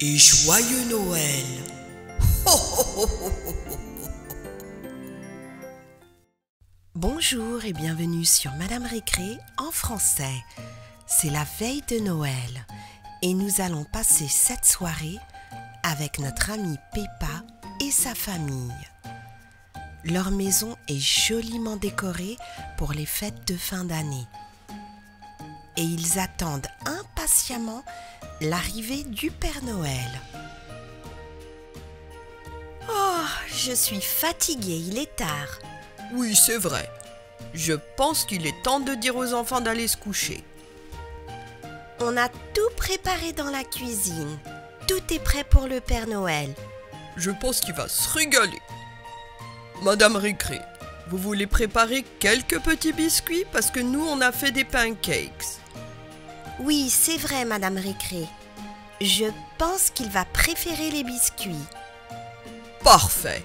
et joyeux Noël. Ho, ho, ho, ho, ho, ho. Bonjour et bienvenue sur Madame Récré en français. C'est la veille de Noël et nous allons passer cette soirée avec notre amie Peppa et sa famille. Leur maison est joliment décorée pour les fêtes de fin d'année. Et ils attendent impatiemment l'arrivée du Père Noël. Oh, je suis fatiguée, il est tard. Oui, c'est vrai. Je pense qu'il est temps de dire aux enfants d'aller se coucher. On a tout préparé dans la cuisine. Tout est prêt pour le Père Noël. Je pense qu'il va se régaler. Madame Récré, vous voulez préparer quelques petits biscuits parce que nous, on a fait des pancakes. Oui, c'est vrai, Madame Récré. Je pense qu'il va préférer les biscuits. Parfait.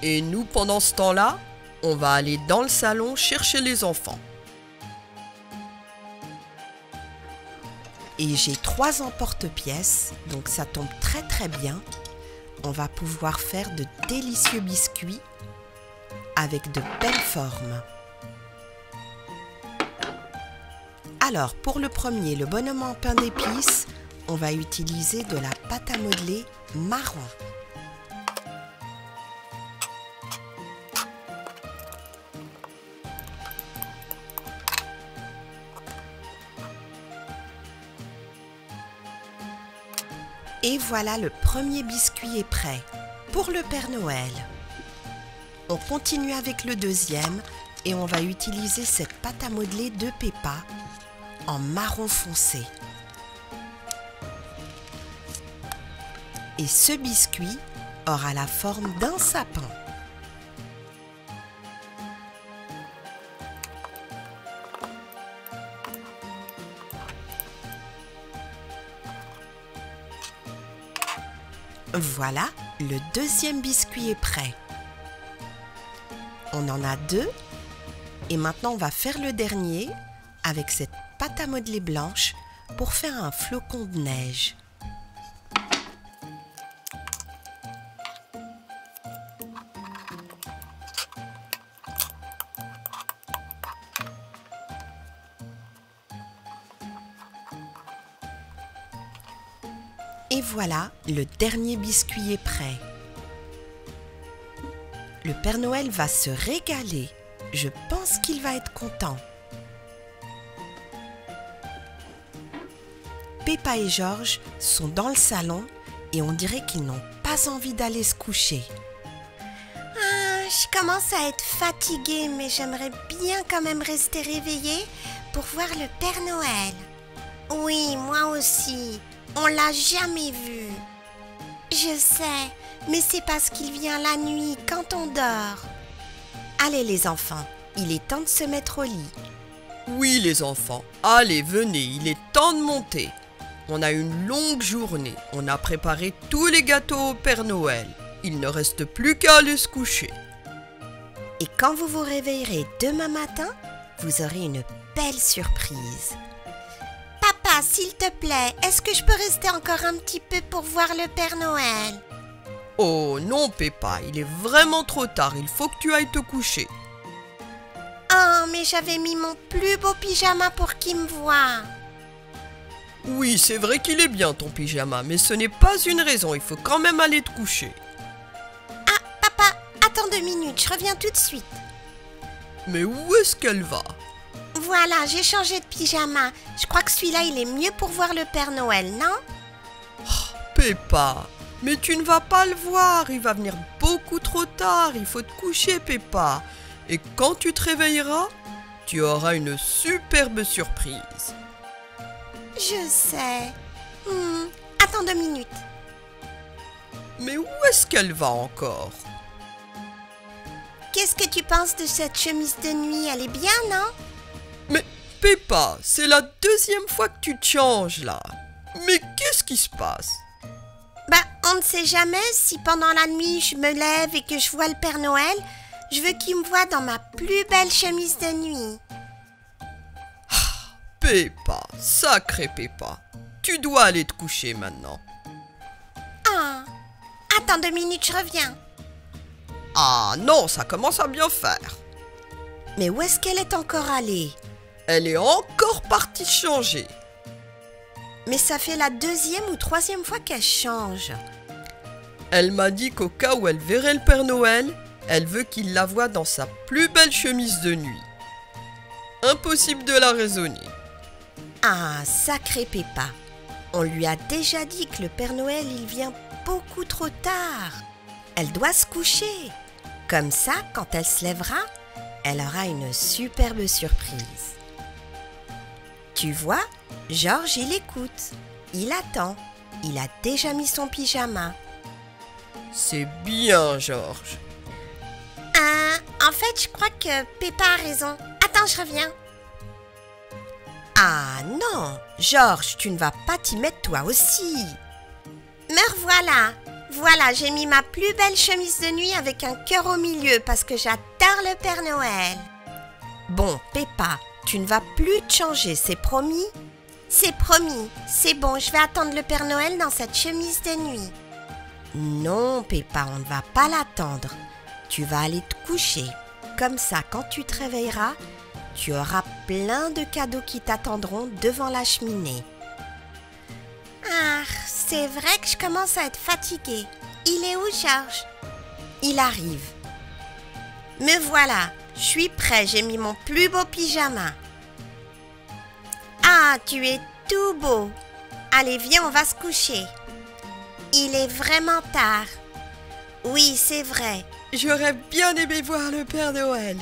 Et nous, pendant ce temps-là, on va aller dans le salon chercher les enfants. Et j'ai 3 emporte-pièces, donc ça tombe très très bien. On va pouvoir faire de délicieux biscuits avec de belles formes. Alors, pour le premier, le bonhomme en pain d'épices, on va utiliser de la pâte à modeler marron. Et voilà, le premier biscuit est prêt pour le Père Noël. On continue avec le deuxième et on va utiliser cette pâte à modeler de Peppa en marron foncé. Et ce biscuit aura la forme d'un sapin. Voilà, le deuxième biscuit est prêt. On en a 2 et maintenant on va faire le dernier avec cette pâte à modeler blanche pour faire un flocon de neige. Et voilà, le dernier biscuit est prêt. Le Père Noël va se régaler. Je pense qu'il va être content. Peppa et George sont dans le salon et on dirait qu'ils n'ont pas envie d'aller se coucher. Je commence à être fatiguée, mais j'aimerais bien quand même rester réveillée pour voir le Père Noël. Oui, moi aussi. On l'a jamais vu. Je sais, mais c'est parce qu'il vient la nuit quand on dort. Allez les enfants, il est temps de se mettre au lit. Oui, les enfants, allez, venez, il est temps de monter. On a une longue journée, on a préparé tous les gâteaux au Père Noël. Il ne reste plus qu'à aller se coucher. Et quand vous vous réveillerez demain matin, vous aurez une belle surprise. Papa, s'il te plaît, est-ce que je peux rester encore un petit peu pour voir le Père Noël? Oh non, Peppa, il est vraiment trop tard, il faut que tu ailles te coucher. Oh, mais j'avais mis mon plus beau pyjama pour qu'il me voie. Oui, c'est vrai qu'il est bien ton pyjama, mais ce n'est pas une raison, il faut quand même aller te coucher. Ah, papa, attends 2 minutes, je reviens tout de suite. Mais où est-ce qu'elle va? Voilà, j'ai changé de pyjama. Je crois que celui-là, il est mieux pour voir le Père Noël, non? Oh, Peppa, mais tu ne vas pas le voir, il va venir beaucoup trop tard, il faut te coucher, Peppa. Et quand tu te réveilleras, tu auras une superbe surprise. Je sais. Attends 2 minutes. Mais où est-ce qu'elle va encore? Qu'est-ce que tu penses de cette chemise de nuit? Elle est bien, non? Mais Peppa, c'est la 2e fois que tu te changes là. Mais qu'est-ce qui se passe? On ne sait jamais si pendant la nuit je me lève et que je vois le Père Noël. Je veux qu'il me voie dans ma plus belle chemise de nuit. Peppa, sacrée Peppa, tu dois aller te coucher maintenant. Attends 2 minutes, je reviens. Ah non, ça commence à bien faire. Mais où est-ce qu'elle est encore allée? Elle est encore partie changer. Mais ça fait la 2e ou 3e fois qu'elle change. Elle m'a dit qu'au cas où elle verrait le Père Noël, elle veut qu'il la voie dans sa plus belle chemise de nuit. Impossible de la raisonner. Ah, sacré Peppa. On lui a déjà dit que le Père Noël, il vient beaucoup trop tard. Elle doit se coucher. Comme ça, quand elle se lèvera, elle aura une superbe surprise. Tu vois, Georges, il écoute. Il attend. Il a déjà mis son pyjama. C'est bien, Georges. En fait, je crois que Peppa a raison. Attends, je reviens. Ah non, Georges, tu ne vas pas t'y mettre toi aussi. Me revoilà. Voilà, j'ai mis ma plus belle chemise de nuit avec un cœur au milieu parce que j'adore le Père Noël. Bon, Peppa, tu ne vas plus te changer, c'est promis? C'est promis. C'est bon, je vais attendre le Père Noël dans cette chemise de nuit. Non, Peppa, on ne va pas l'attendre. Tu vas aller te coucher. Comme ça, quand tu te réveilleras, tu auras plein de cadeaux qui t'attendront devant la cheminée. Ah, c'est vrai que je commence à être fatiguée. Il est où, Georges? Il arrive. Me voilà, je suis prêt, j'ai mis mon plus beau pyjama. Ah, tu es tout beau. Allez, viens, on va se coucher. Il est vraiment tard. Oui, c'est vrai. J'aurais bien aimé voir le Père Noël.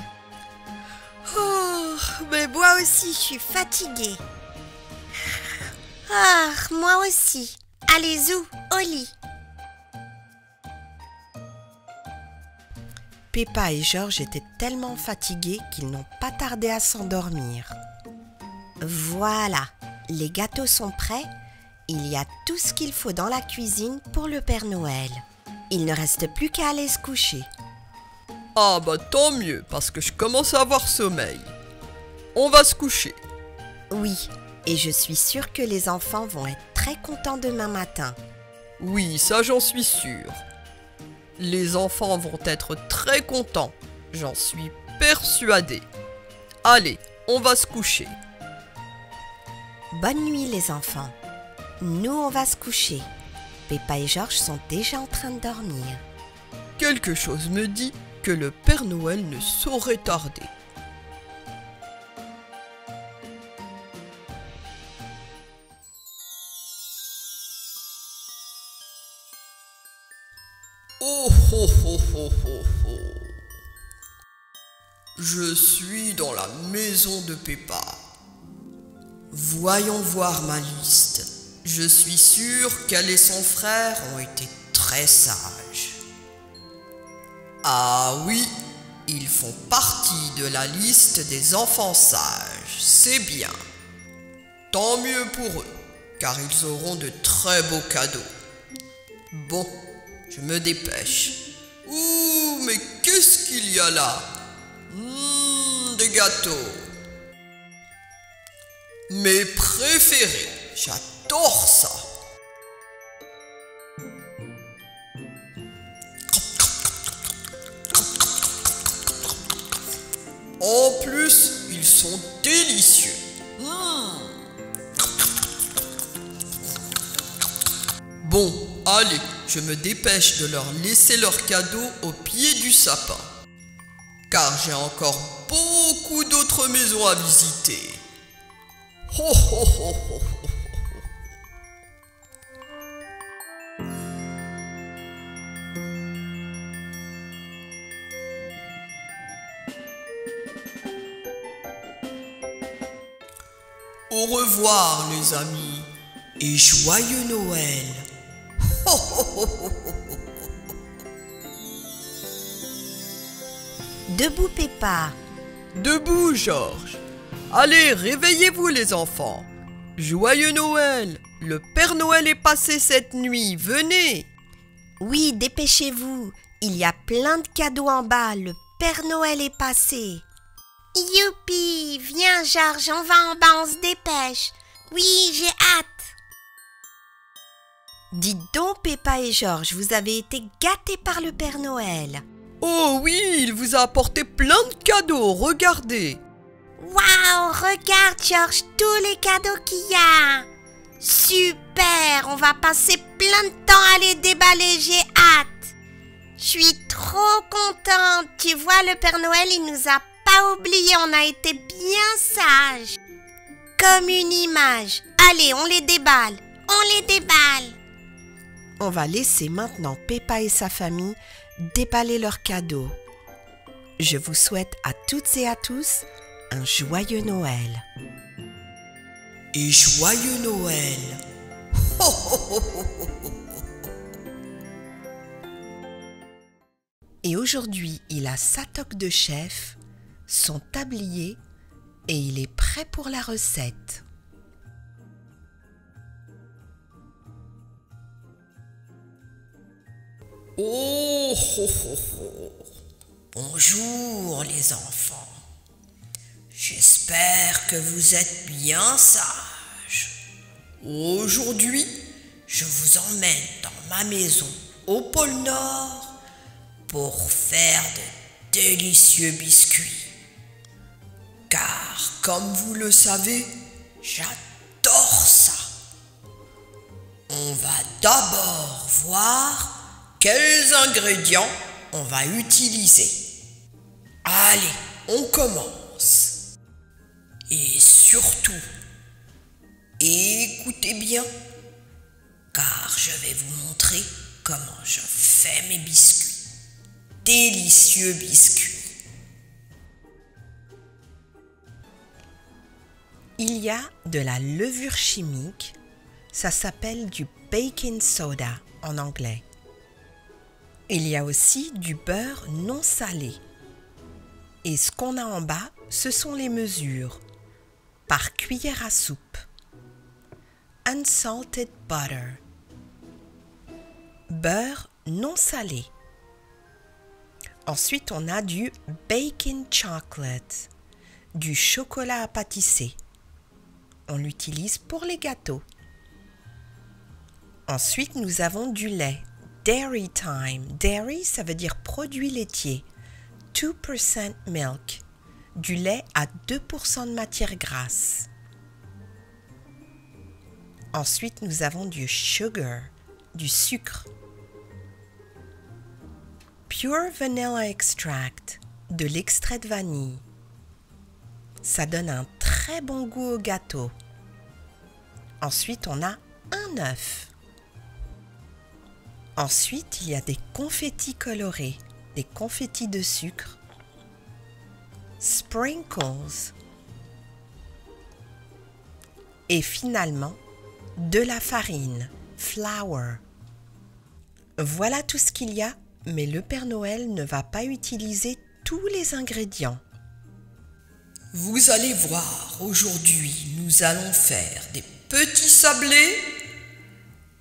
Oh, mais moi aussi, je suis fatiguée. Ah, moi aussi. Allez, Zou, au lit. Peppa et Georges étaient tellement fatigués qu'ils n'ont pas tardé à s'endormir. Voilà, les gâteaux sont prêts. Il y a tout ce qu'il faut dans la cuisine pour le Père Noël. Il ne reste plus qu'à aller se coucher. Ah bah tant mieux, parce que je commence à avoir sommeil. On va se coucher. Oui, et je suis sûre que les enfants vont être très contents demain matin. Oui, ça j'en suis sûre. Les enfants vont être très contents, j'en suis persuadée. Allez, on va se coucher. Bonne nuit les enfants. Nous, on va se coucher. Peppa et Georges sont déjà en train de dormir. Quelque chose me dit que le Père Noël ne saurait tarder. Oh oh oh oh oh oh. Je suis dans la maison de Peppa. Voyons voir ma liste. Je suis sûre qu'elle et son frère ont été très sages. Ah oui, ils font partie de la liste des enfants sages, c'est bien. Tant mieux pour eux, car ils auront de très beaux cadeaux. Bon, je me dépêche. Ouh, mais qu'est-ce qu'il y a là? Des gâteaux. Mes préférés, j'adore ça. En plus, ils sont délicieux. Bon, allez, je me dépêche de leur laisser leurs cadeaux au pied du sapin. Car j'ai encore beaucoup d'autres maisons à visiter. Ho ho ho ho ho. Au revoir les amis et joyeux Noël. Ho, ho, ho, ho, ho. Debout Peppa. Debout Georges. Allez, réveillez-vous les enfants. Joyeux Noël. Le Père Noël est passé cette nuit, venez. Oui, dépêchez-vous. Il y a plein de cadeaux en bas. Le Père Noël est passé. Youpi! Viens Georges, on va en bas, on se dépêche. Oui, j'ai hâte. Dites donc, Peppa et George, vous avez été gâtés par le Père Noël. Oh oui, il vous a apporté plein de cadeaux, regardez. Waouh, regarde George, tous les cadeaux qu'il y a. Super, on va passer plein de temps à les déballer, j'ai hâte. Je suis trop contente. Tu vois, le Père Noël, il nous a pas oubliés, on a été bien sages. Comme une image. Allez, on les déballe, on les déballe. On va laisser maintenant Peppa et sa famille déballer leurs cadeaux. Je vous souhaite à toutes et à tous un joyeux Noël. Et joyeux Noël. Ho, ho, ho, ho, ho. Et aujourd'hui, il a sa toque de chef, son tablier et il est prêt pour la recette. Oh, ho, ho, ho. Bonjour les enfants. J'espère que vous êtes bien sages. Aujourd'hui, je vous emmène dans ma maison au pôle Nord pour faire de délicieux biscuits. Car, comme vous le savez, j'adore ça. On va d'abord voir quels ingrédients on va utiliser. Allez, on commence. Et surtout, écoutez bien, car je vais vous montrer comment je fais mes biscuits. Délicieux biscuits. Il y a de la levure chimique, ça s'appelle du baking soda en anglais. Il y a aussi du beurre non salé. Et ce qu'on a en bas, ce sont les mesures, par cuillère à soupe. Unsalted butter. Beurre non salé. Ensuite, on a du baking chocolate, du chocolat à pâtisser. On l'utilise pour les gâteaux. Ensuite, nous avons du lait, Dairy Time. Dairy, ça veut dire produit laitier. 2% milk, du lait à 2% de matière grasse. Ensuite, nous avons du sugar, du sucre. Pure Vanilla Extract, de l'extrait de vanille. Ça donne un très bon goût au gâteau. Ensuite, on a un œuf. Ensuite, il y a des confettis colorés, des confettis de sucre. Sprinkles. Et finalement, de la farine, flour. Voilà tout ce qu'il y a, mais le Père Noël ne va pas utiliser tous les ingrédients. Vous allez voir, aujourd'hui, nous allons faire des petits sablés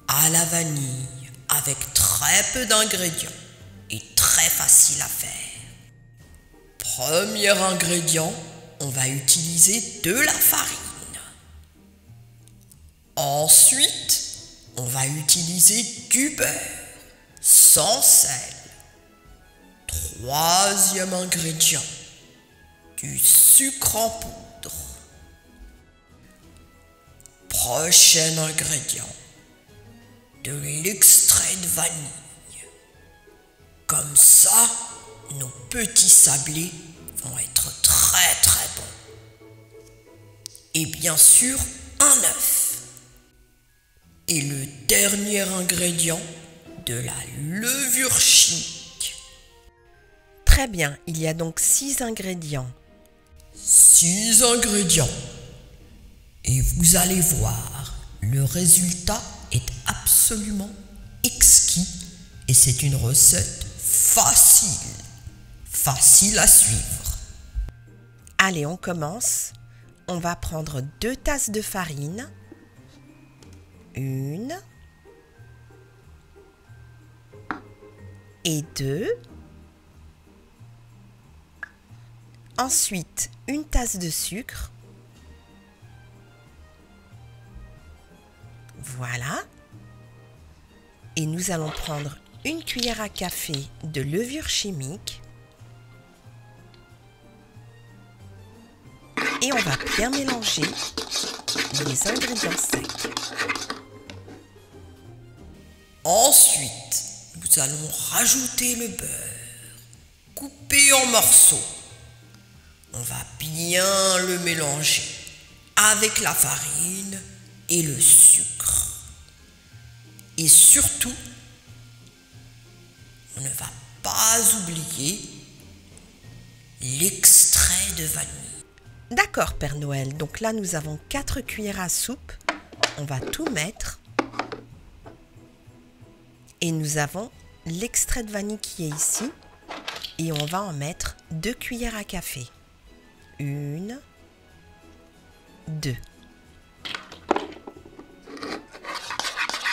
à la vanille avec très peu d'ingrédients et très facile à faire. Premier ingrédient, on va utiliser de la farine. Ensuite, on va utiliser du beurre sans sel. Troisième ingrédient, du sucre en poudre. Prochain ingrédient, de l'extrait de vanille. Comme ça, nos petits sablés vont être très très bons. Et bien sûr, un œuf. Et le dernier ingrédient, de la levure chimique. Très bien, il y a donc 6 ingrédients. 6 ingrédients. Et vous allez voir, le résultat est absolument exquis et c'est une recette facile à suivre. Allez, on commence. On va prendre 2 tasses de farine. 1 et 2. Ensuite, 1 tasse de sucre. Voilà. Et nous allons prendre une cuillère à café de levure chimique. Et on va bien mélanger les ingrédients secs. Ensuite, nous allons rajouter le beurre, coupé en morceaux. On va bien le mélanger avec la farine et le sucre. Et surtout, on ne va pas oublier l'extrait de vanille. D'accord, Père Noël. Donc là, nous avons 4 cuillères à soupe. On va tout mettre. Et nous avons l'extrait de vanille qui est ici. Et on va en mettre 2 cuillères à café. 1, 2.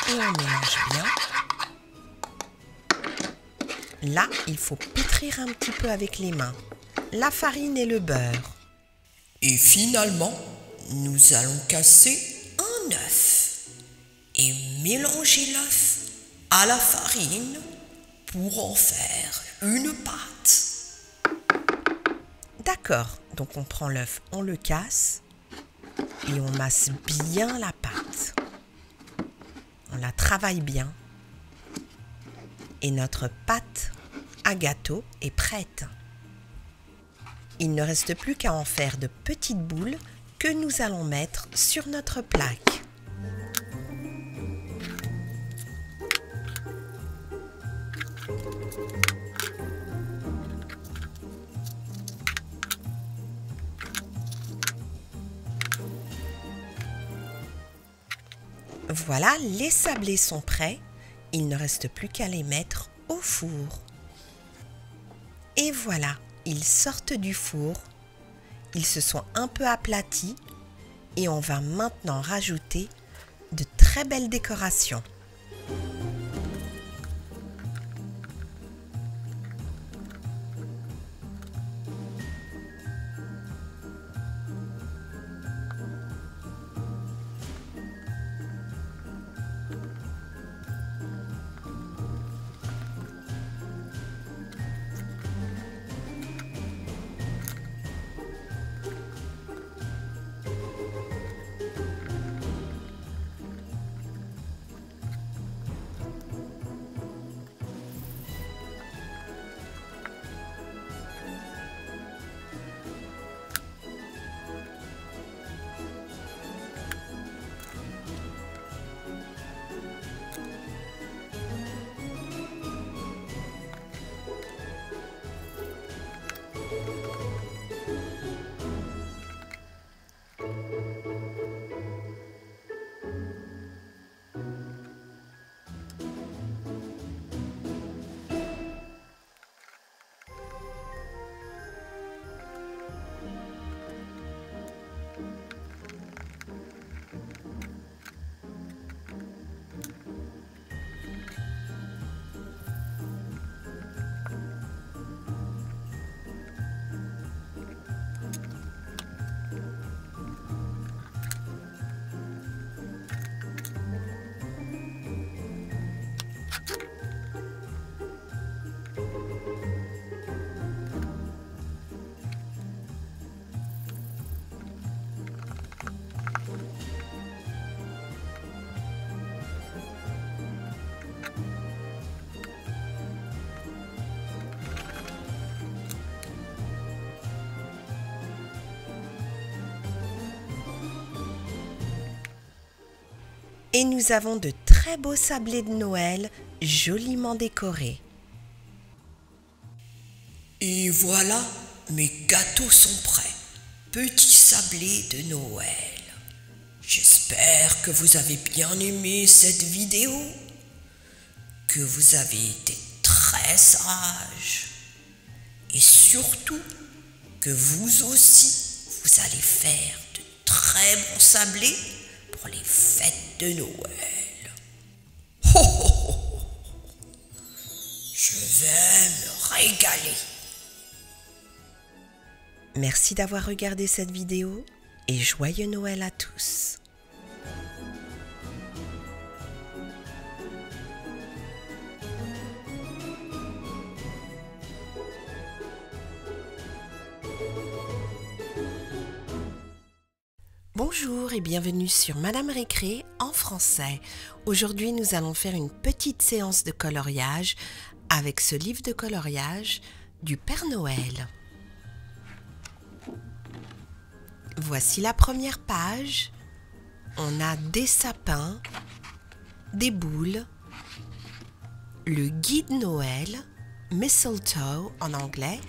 Et on mélange bien. Là, il faut pétrir un petit peu avec les mains la farine et le beurre. Et finalement, nous allons casser un œuf et mélanger l'œuf à la farine pour en faire une pâte. D'accord, donc on prend l'œuf, on le casse et on masse bien la pâte. On la travaille bien et notre pâte à gâteau est prête. Il ne reste plus qu'à en faire de petites boules que nous allons mettre sur notre plaque. Voilà, les sablés sont prêts. Il ne reste plus qu'à les mettre au four. Et voilà, ils sortent du four. Ils se sont un peu aplatis et on va maintenant rajouter de très belles décorations. Et nous avons de très beaux sablés de Noël joliment décorés. Et voilà, mes gâteaux sont prêts. Petits sablés de Noël. J'espère que vous avez bien aimé cette vidéo, que vous avez été très sages et surtout que vous aussi, vous allez faire de très bons sablés pour les fêtes de Noël. Ho, ho, ho. Je vais me régaler. Merci d'avoir regardé cette vidéo et joyeux Noël à tous. Bonjour et bienvenue sur Madame Récré en français. Aujourd'hui, nous allons faire une petite séance de coloriage avec ce livre de coloriage du Père Noël. Voici la première page. On a des sapins, des boules, le guide Noël, mistletoe en anglais,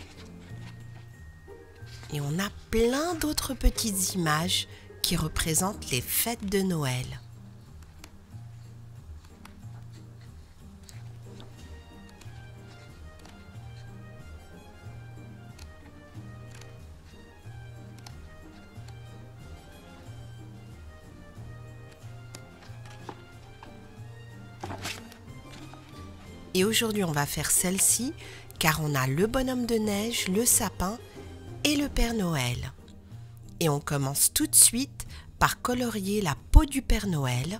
et on a plein d'autres petites images qui représentent les fêtes de Noël. Et aujourd'hui, on va faire celle-ci car on a le bonhomme de neige, le sapin et le Père Noël. Et on commence tout de suite par colorier la peau du Père Noël.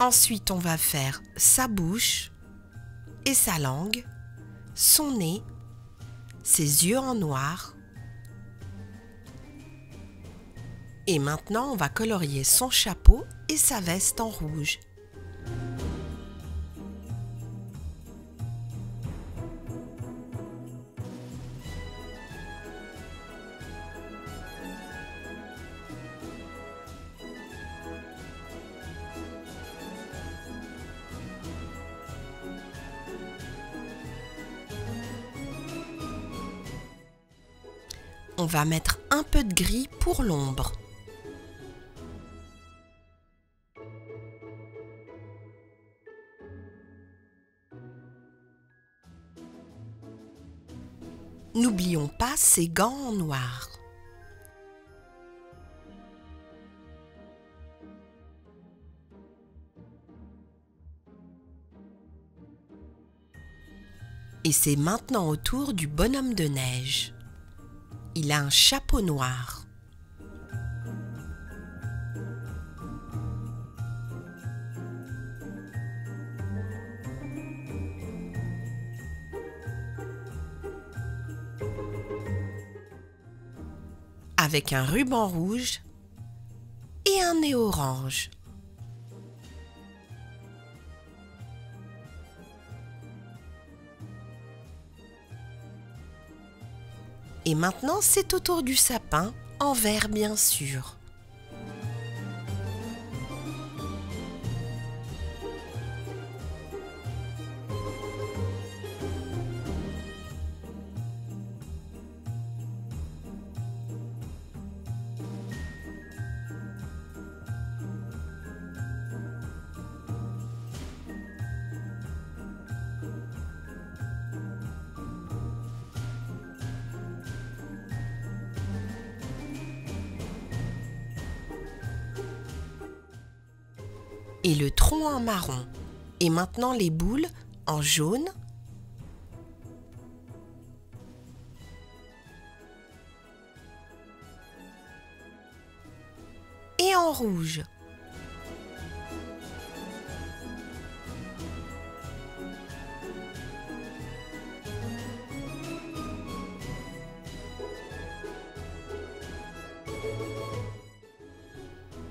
Ensuite, on va faire sa bouche et sa langue, son nez, ses yeux en noir. Et maintenant, on va colorier son chapeau et sa veste en rouge. On va mettre un peu de gris pour l'ombre. N'oublions pas ses gants en noir. Et c'est maintenant au tour du bonhomme de neige. Il a un chapeau noir. Avec un ruban rouge et un nez orange. Et maintenant, c'est au tour du sapin, en vert bien sûr. Et le tronc en marron. Et maintenant les boules en jaune. Et en rouge.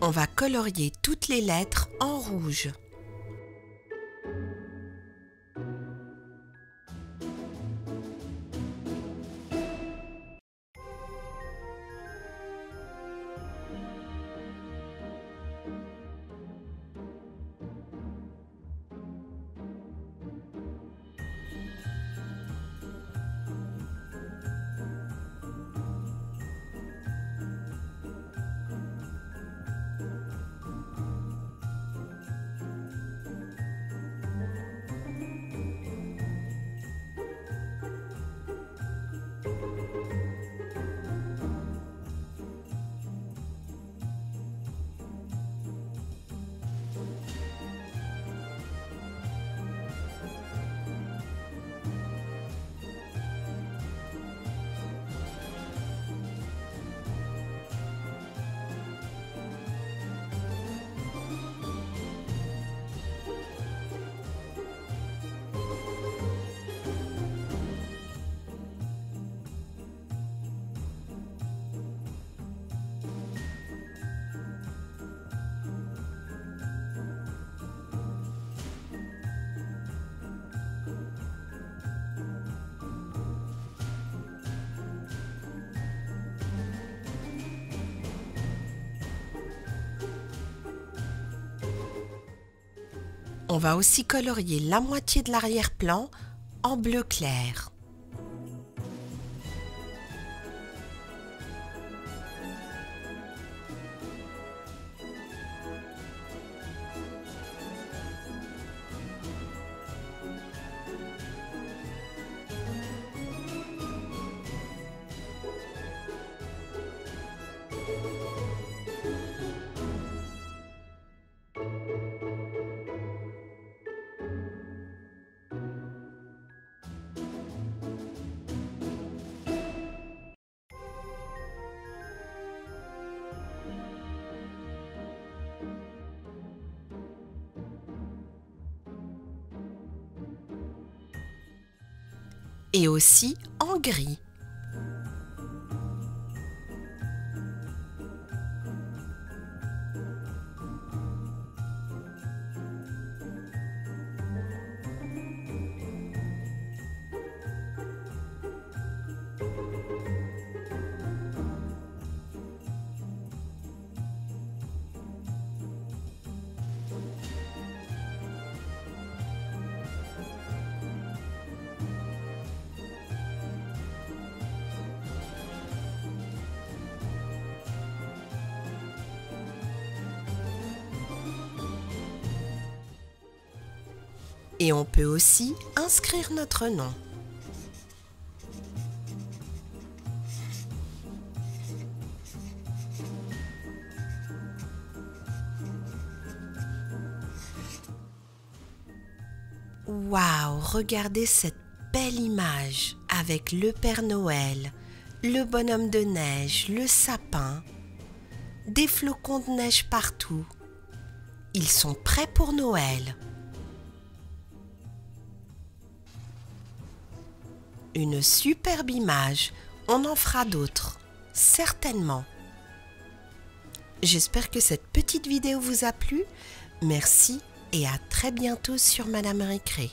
On va colorier toutes les lettres en rouge. On va aussi colorier la moitié de l'arrière-plan en bleu clair. Et aussi en gris. Et on peut aussi inscrire notre nom. Waouh, regardez cette belle image avec le Père Noël, le bonhomme de neige, le sapin, des flocons de neige partout. Ils sont prêts pour Noël. Une superbe image, on en fera d'autres, certainement. J'espère que cette petite vidéo vous a plu. Merci et à très bientôt sur Madame Récré.